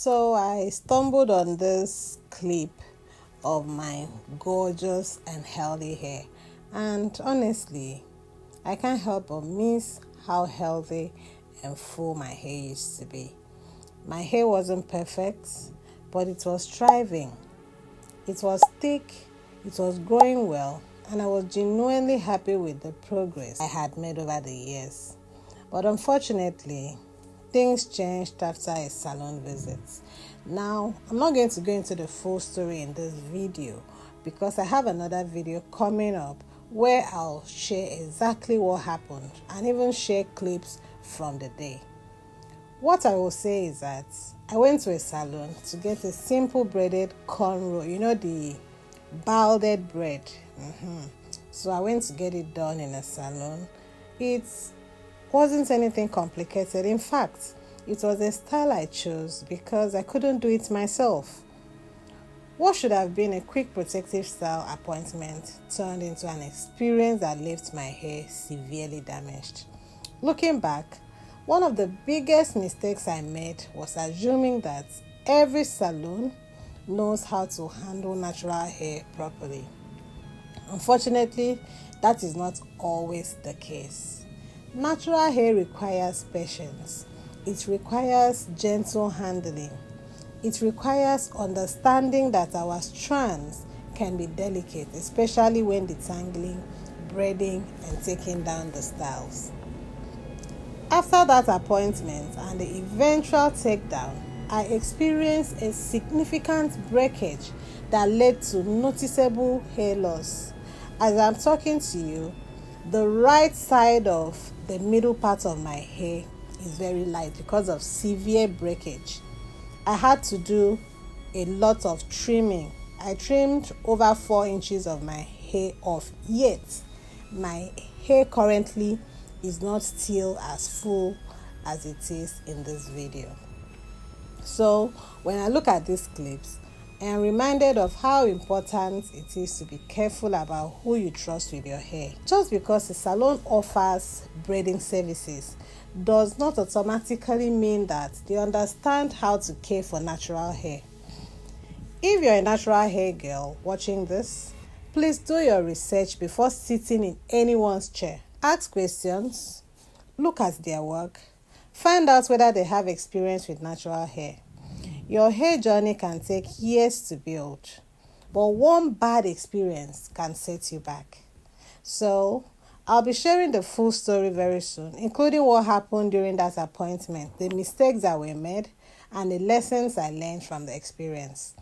So I stumbled on this clip of my gorgeous and healthy hair, and honestly, I can't help but miss how healthy and full my hair used to be. My hair wasn't perfect, but it was thriving. It was thick, it was growing well, and I was genuinely happy with the progress I had made over the years. But unfortunately, things changed after a salon visit. Now, I'm not going to go into the full story in this video because I have another video coming up where I'll share exactly what happened and even share clips from the day. What I will say is that I went to a salon to get a simple braided cornrow, the braided braid. So I went to get it done in a salon. It wasn't anything complicated. In fact, it was a style I chose because I couldn't do it myself. What should have been a quick protective style appointment turned into an experience that left my hair severely damaged. Looking back, one of the biggest mistakes I made was assuming that every salon knows how to handle natural hair properly. Unfortunately, that is not always the case. Natural hair requires patience. It requires gentle handling. It requires understanding that our strands can be delicate, especially when detangling, braiding, and taking down the styles. After that appointment and the eventual takedown, I experienced a significant breakage that led to noticeable hair loss. As I'm talking to you, the right side of the middle part of my hair is very light because of severe breakage. I had to do a lot of trimming. I trimmed over 4 inches of my hair off, yet my hair currently is not still as full as it is in this video. So when I look at these clips, I am reminded of how important it is to be careful about who you trust with your hair. Just because a salon offers braiding services does not automatically mean that they understand how to care for natural hair. If you're a natural hair girl watching this, please do your research before sitting in anyone's chair. Ask questions, look at their work, find out whether they have experience with natural hair. Your hair journey can take years to build, but one bad experience can set you back. So, I'll be sharing the full story very soon, including what happened during that appointment, the mistakes that were made, and the lessons I learned from the experience.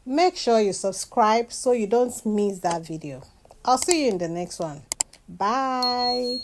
Make sure you subscribe so you don't miss that video. I'll see you in the next one. Bye.